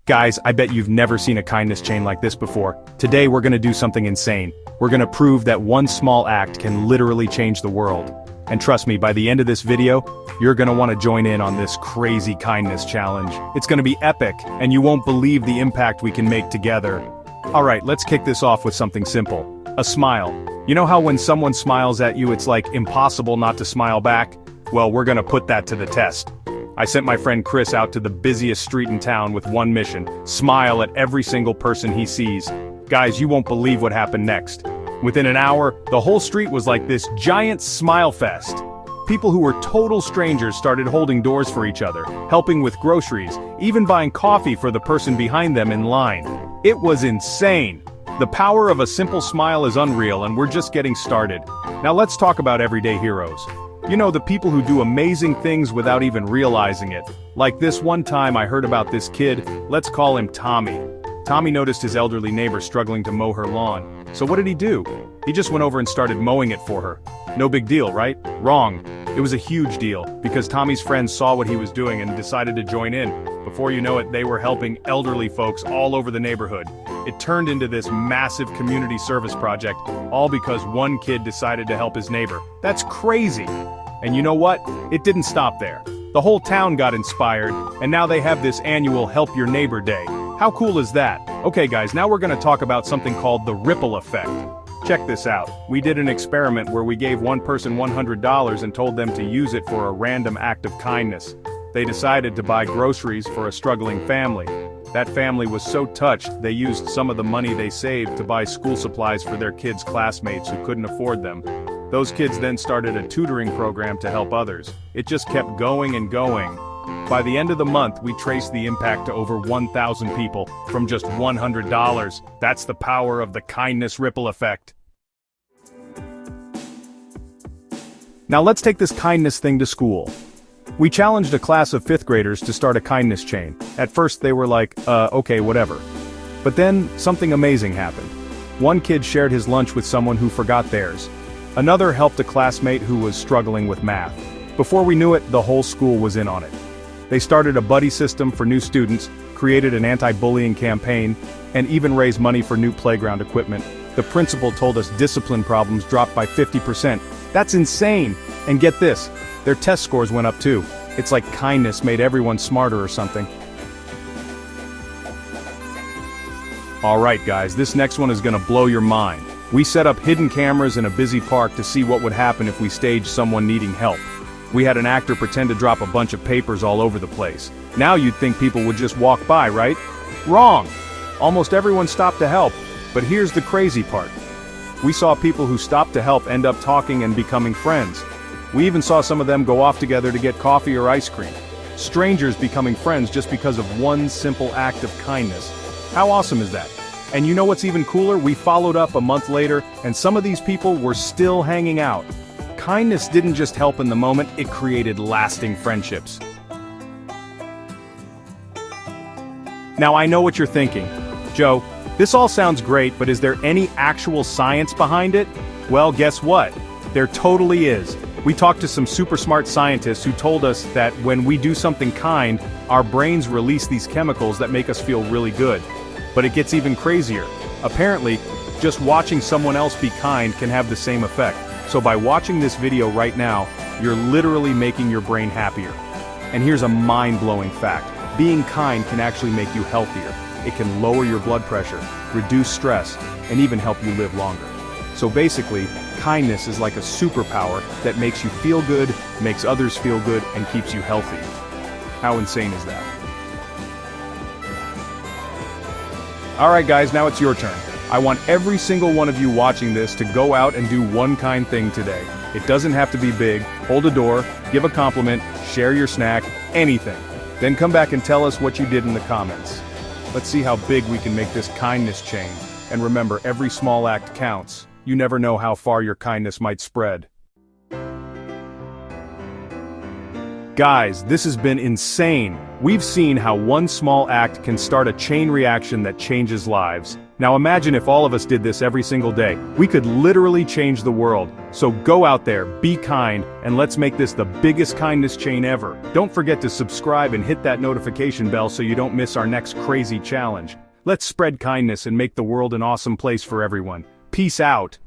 Guys, I bet you've never seen a kindness chain like this before. Today we're gonna do something insane. We're gonna prove that one small act can literally change the world. And trust me, by the end of this video, you're gonna wanna join in on this crazy kindness challenge. It's gonna be epic, and you won't believe the impact we can make together. Alright, let's kick this off with something simple. A smile. You know how when someone smiles at you it's like impossible not to smile back? Well, we're gonna put that to the test. I sent my friend Chris out to the busiest street in town with one mission: smile at every single person he sees. Guys, you won't believe what happened next. Within an hour, the whole street was like this giant smile fest. People who were total strangers started holding doors for each other, helping with groceries, even buying coffee for the person behind them in line. It was insane. The power of a simple smile is unreal, and we're just getting started. Now let's talk about everyday heroes. You know, the people who do amazing things without even realizing it. Like this one time I heard about this kid, let's call him Tommy. Tommy noticed his elderly neighbor struggling to mow her lawn. So what did he do? He just went over and started mowing it for her. No big deal, right? Wrong. It was a huge deal, because Tommy's friends saw what he was doing and decided to join in. Before you know it, they were helping elderly folks all over the neighborhood. It turned into this massive community service project, all because one kid decided to help his neighbor. That's crazy! And you know what? It didn't stop there. The whole town got inspired, and now they have this annual Help Your Neighbor Day. How cool is that? Okay guys, now we're gonna talk about something called the ripple effect. Check this out. We did an experiment where we gave one person $100 and told them to use it for a random act of kindness. They decided to buy groceries for a struggling family. That family was so touched, they used some of the money they saved to buy school supplies for their kids' classmates who couldn't afford them. Those kids then started a tutoring program to help others. It just kept going and going. By the end of the month, we traced the impact to over 1,000 people, from just $100. That's the power of the kindness ripple effect. Now let's take this kindness thing to school. We challenged a class of 5th graders to start a kindness chain. At first they were like, okay, whatever. But then, something amazing happened. One kid shared his lunch with someone who forgot theirs. Another helped a classmate who was struggling with math. Before we knew it, the whole school was in on it. They started a buddy system for new students, created an anti-bullying campaign, and even raised money for new playground equipment. The principal told us discipline problems dropped by 50%. That's insane! And get this, their test scores went up too. It's like kindness made everyone smarter or something. Alright guys, this next one is gonna blow your mind. We set up hidden cameras in a busy park to see what would happen if we staged someone needing help. We had an actor pretend to drop a bunch of papers all over the place. Now you'd think people would just walk by, right? Wrong! Almost everyone stopped to help, but here's the crazy part. We saw people who stopped to help end up talking and becoming friends. We even saw some of them go off together to get coffee or ice cream. Strangers becoming friends just because of one simple act of kindness. How awesome is that? And you know what's even cooler? We followed up a month later, and some of these people were still hanging out. Kindness didn't just help in the moment, it created lasting friendships. Now I know what you're thinking. Joe, this all sounds great, but is there any actual science behind it? Well, guess what? There totally is. We talked to some super smart scientists who told us that when we do something kind, our brains release these chemicals that make us feel really good. But it gets even crazier. Apparently, just watching someone else be kind can have the same effect. So by watching this video right now, you're literally making your brain happier. And here's a mind-blowing fact. Being kind can actually make you healthier. It can lower your blood pressure, reduce stress, and even help you live longer. So basically, kindness is like a superpower that makes you feel good, makes others feel good, and keeps you healthy. How insane is that? Alright guys, now it's your turn. I want every single one of you watching this to go out and do one kind thing today. It doesn't have to be big. Hold a door, give a compliment, share your snack, anything. Then come back and tell us what you did in the comments. Let's see how big we can make this kindness chain. And remember, every small act counts. You never know how far your kindness might spread. Guys, this has been insane. We've seen how one small act can start a chain reaction that changes lives. Now imagine if all of us did this every single day. We could literally change the world. So go out there, be kind, and let's make this the biggest kindness chain ever. Don't forget to subscribe and hit that notification bell so you don't miss our next crazy challenge. Let's spread kindness and make the world an awesome place for everyone. Peace out.